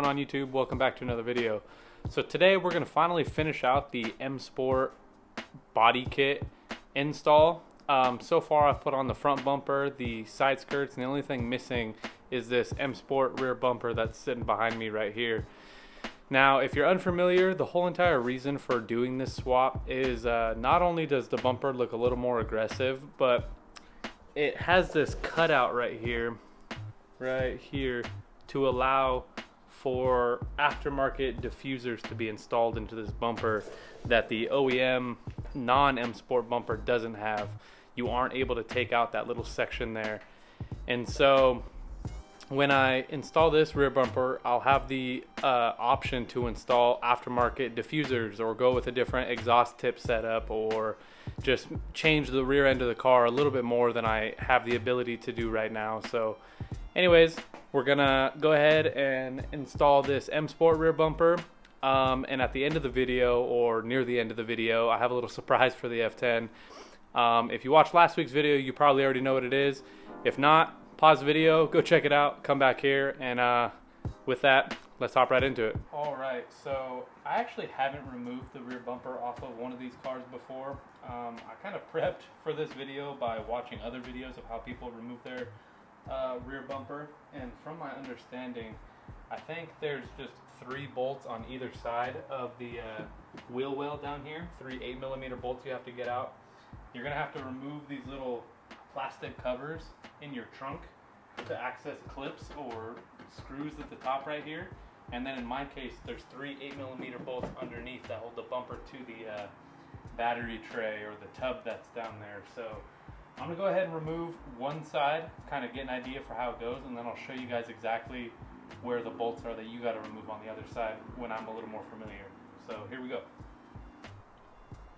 going on YouTube? Welcome back to another video. So today we're going to finally finish out the Msport body kit install. So far I've put on the front bumper, the side skirts, and the only thing missing is this Msport rear bumper that's sitting behind me right here. Now, if you're unfamiliar, the whole entire reason for doing this swap is not only does the bumper look a little more aggressive, but it has this cutout right here, to allow for aftermarket diffusers to be installed into this bumper that the OEM non-Msport bumper doesn't have. You aren't able to take out that little section there. And so when I install this rear bumper, I'll have the option to install aftermarket diffusers or go with a different exhaust tip setup or just change the rear end of the car a little bit more than I have the ability to do right now. So anyways, we're gonna go ahead and install this Msport rear bumper. And at the end of the video, or near the end of the video, I have a little surprise for the F10. If you watched last week's video, you probably already know what it is. If not, pause the video, go check it out, come back here, and with that, let's hop right into it. All right, so I actually haven't removed the rear bumper off of one of these cars before. I kind of prepped for this video by watching other videos of how people remove their rear bumper, and from my understanding, I think there's just 3 bolts on either side of the wheel well down here, 3 8mm bolts you have to get out. You're gonna have to remove these little plastic covers in your trunk to access clips or screws at the top right here, and then in my case there's 3 8mm bolts underneath that hold the bumper to the battery tray or the tub that's down there. So I'm gonna go ahead and remove one side, kind of get an idea for how it goes, and then I'll show you guys exactly where the bolts are that you got to remove on the other side when I'm a little more familiar. So here we go.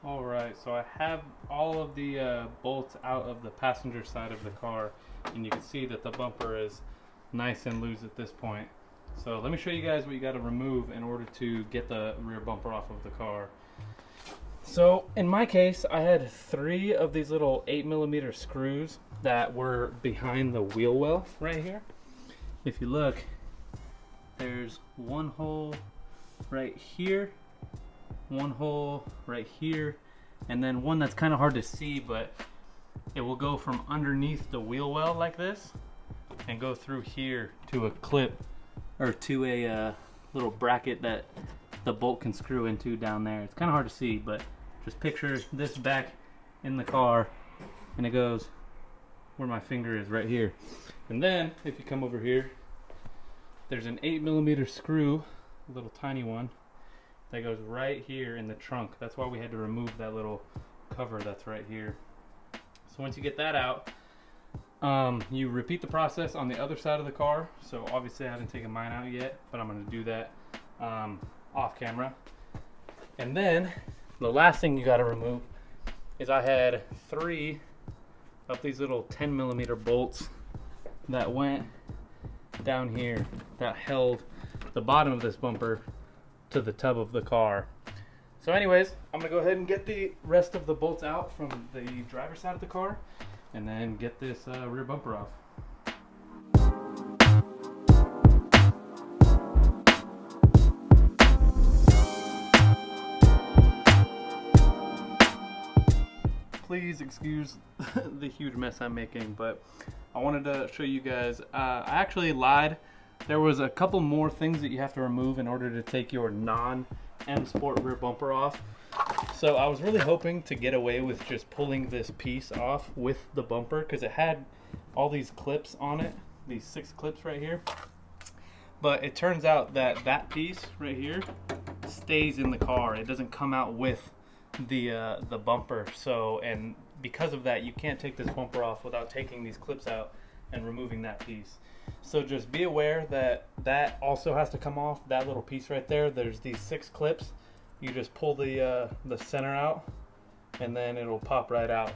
Alright, so I have all of the bolts out of the passenger side of the car, and you can see that the bumper is nice and loose at this point. So let me show you guys what you got to remove in order to get the rear bumper off of the car. So in my case, I had 3 of these little 8mm screws that were behind the wheel well right here. If you look, there's one hole right here, one hole right here, and then one that's kind of hard to see, but it will go from underneath the wheel well like this and go through here to a clip or to a little bracket that the bolt can screw into down there. It's kind of hard to see, but just picture this back in the car, and it goes where my finger is right here. And then if you come over here, there's an 8mm screw, a little tiny one, that goes right here in the trunk. That's why we had to remove that little cover that's right here. So once you get that out, you repeat the process on the other side of the car. So obviously I haven't taken mine out yet, but I'm going to do that off camera. And then the last thing you got to remove is I had 3 of these little 10mm bolts that went down here that held the bottom of this bumper to the tub of the car. So anyways, I'm gonna go ahead and get the rest of the bolts out from the driver's side of the car and then get this rear bumper off. Please excuse the huge mess I'm making, but I wanted to show you guys. I actually lied. There was a couple more things that you have to remove in order to take your non-Msport rear bumper off. So I was really hoping to get away with just pulling this piece off with the bumper because it had all these clips on it, these 6 clips right here. But it turns out that that piece right here stays in the car. It doesn't come out with the bumper. So, and because of that, you can't take this bumper off without taking these clips out and removing that piece. So just be aware that that also has to come off, that little piece right there. There's these 6 clips. You just pull the center out and then it'll pop right out.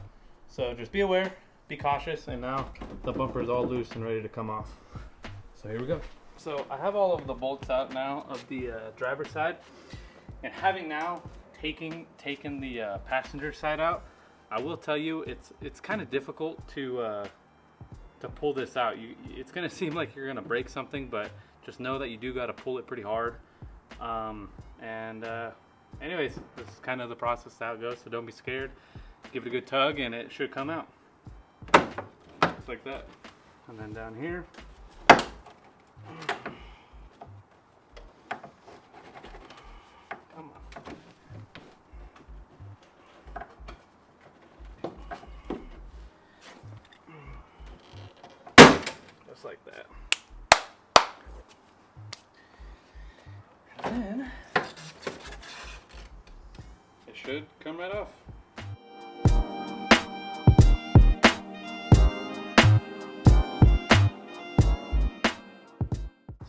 So just be aware, be cautious, and now the bumper is all loose and ready to come off. So here we go. So I have all of the bolts out now of the driver's side, and having now taken the passenger side out, I will tell you it's kind of difficult to pull this out. It's going to seem like you're going to break something, but just know that you do got to pull it pretty hard. Anyways, this is kind of the process how it goes, so don't be scared. Give it a good tug and it should come out. Just like that. And then down here. Come on. Just like that. And then it should come right off.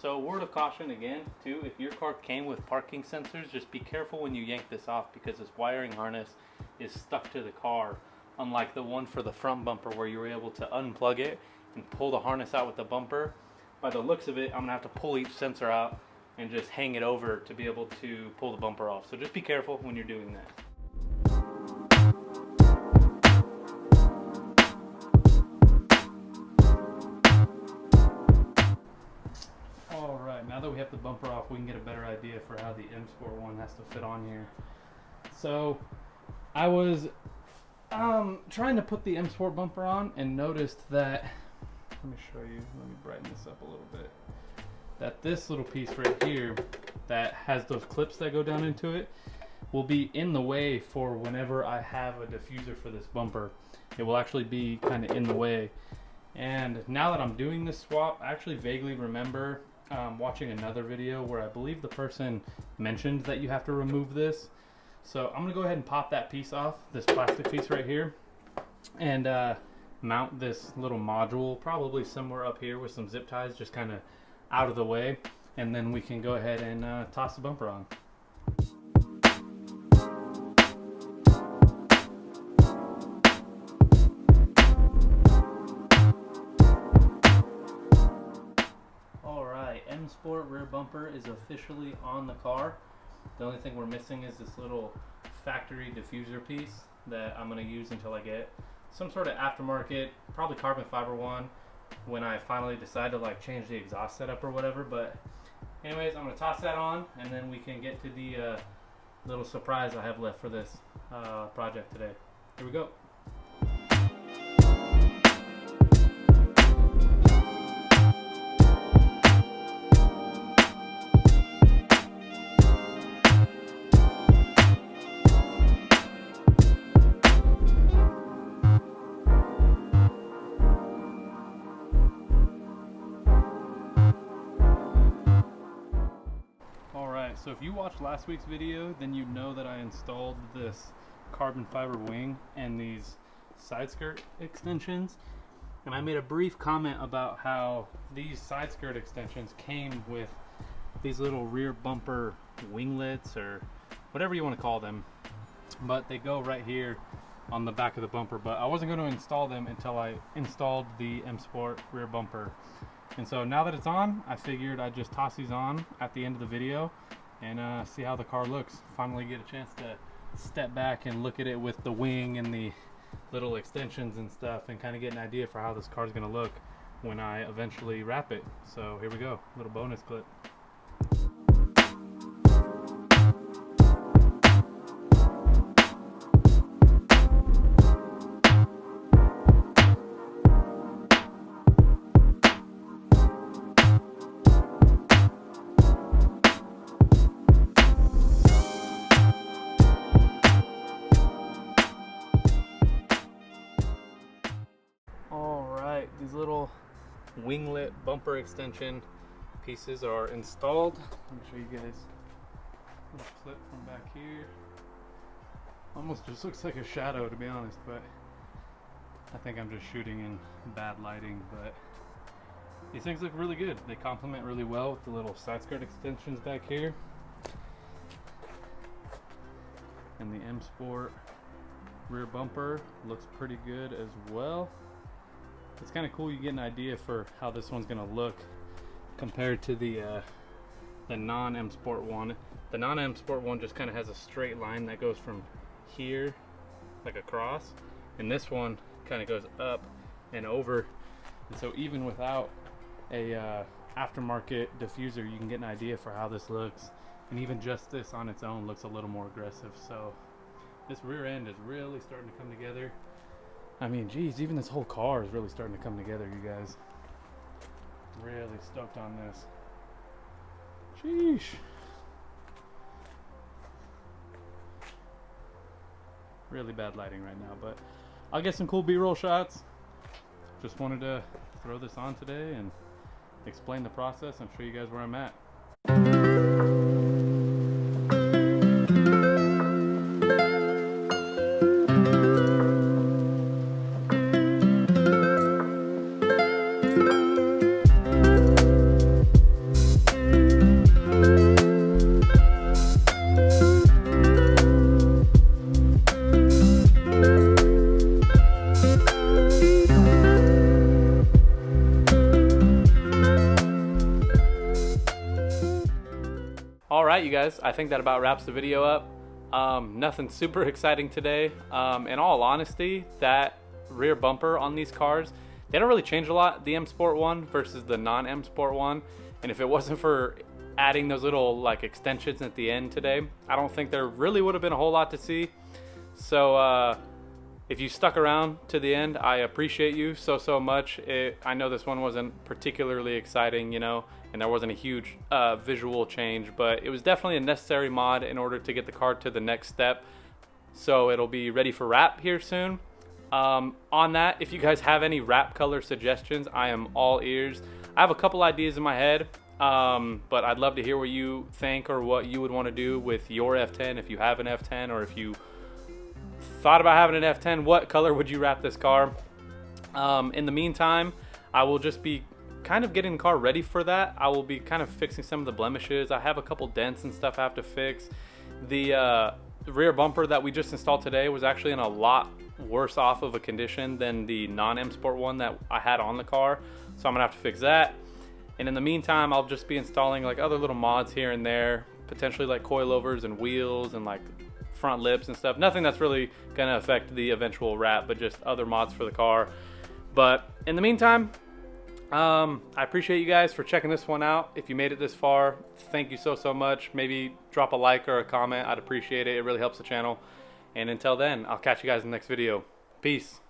So word of caution again too, if your car came with parking sensors, just be careful when you yank this off because this wiring harness is stuck to the car, unlike the one for the front bumper where you were able to unplug it and pull the harness out with the bumper. By the looks of it, I'm gonna have to pull each sensor out and just hang it over to be able to pull the bumper off. So just be careful when you're doing that. Alright, now that we have the bumper off, we can get a better idea for how the Msport one has to fit on here. So I was trying to put the Msport bumper on and noticed that, let me show you, let me brighten this up a little bit, that this little piece right here that has those clips that go down into it will be in the way for whenever I have a diffuser for this bumper. It will actually be kind of in the way. And now that I'm doing this swap, I actually vaguely remember watching another video where I believe the person mentioned that you have to remove this. So I'm gonna go ahead and pop that piece off, this plastic piece right here, and mount this little module probably somewhere up here with some zip ties just kind of out of the way, and then we can go ahead and toss the bumper on. Alright, Msport rear bumper is officially on the car. The only thing we're missing is this little factory diffuser piece that I'm going to use until I get some sort of aftermarket, probably carbon fiber one, when I finally decide to like change the exhaust setup or whatever. But anyways, I'm going to toss that on and then we can get to the little surprise I have left for this project today. Here we go. So if you watched last week's video, then you know that I installed this carbon fiber wing and these side skirt extensions. And I made a brief comment about how these side skirt extensions came with these little rear bumper winglets or whatever you want to call them. But they go right here on the back of the bumper. But I wasn't going to install them until I installed the Msport rear bumper. And so now that it's on, I figured I'd just toss these on at the end of the video and see how the car looks. Finally get a chance to step back and look at it with the wing and the little extensions and stuff and kind of get an idea for how this car is going to look when I eventually wrap it. So here we go, little bonus clip. These little winglet bumper extension pieces are installed. Let me show you guys a little clip from back here. Almost just looks like a shadow, to be honest, but I think I'm just shooting in bad lighting. But these things look really good. They complement really well with the little side skirt extensions back here. And the Msport rear bumper looks pretty good as well. It's kind of cool. You get an idea for how this one's going to look compared to the non-Msport one. The non-Msport one just kind of has a straight line that goes from here like across, and this one kind of goes up and over. And so even without a aftermarket diffuser, you can get an idea for how this looks. And even just this on its own looks a little more aggressive. So this rear end is really starting to come together. I mean, geez, even this whole car is really starting to come together, you guys. Really stoked on this. Sheesh. Really bad lighting right now, but I'll get some cool B-roll shots. Just wanted to throw this on today and explain the process and show you guys where I'm at. Alright, you guys, I think that about wraps the video up. Nothing super exciting today. In all honesty, that rear bumper on these cars, they don't really change a lot, the Msport one versus the non-Msport one. And if it wasn't for adding those little like extensions at the end today, I don't think there really would have been a whole lot to see. So if you stuck around to the end, I appreciate you so much. I know this one wasn't particularly exciting, you know, and there wasn't a huge visual change, but it was definitely a necessary mod in order to get the car to the next step. So it'll be ready for wrap here soon. On that, if you guys have any wrap color suggestions, I am all ears. I have a couple ideas in my head, but I'd love to hear what you think or what you would want to do with your F10 if you have an F10, or if you thought about having an F10, what color would you wrap this car? In the meantime, I will just be kind of getting the car ready for that. I will be kind of fixing some of the blemishes. I have a couple dents and stuff I have to fix. The rear bumper that we just installed today was actually in a lot worse off of a condition than the non-Msport one that I had on the car, so I'm gonna have to fix that. And in the meantime, I'll just be installing like other little mods here and there, potentially like coilovers and wheels and like front lips and stuff. Nothing that's really gonna affect the eventual wrap, but just other mods for the car. But in the meantime, I appreciate you guys for checking this one out. If you made it this far, thank you so much. Maybe drop a like or a comment. I'd appreciate it. It really helps the channel. And until then, I'll catch you guys in the next video. Peace.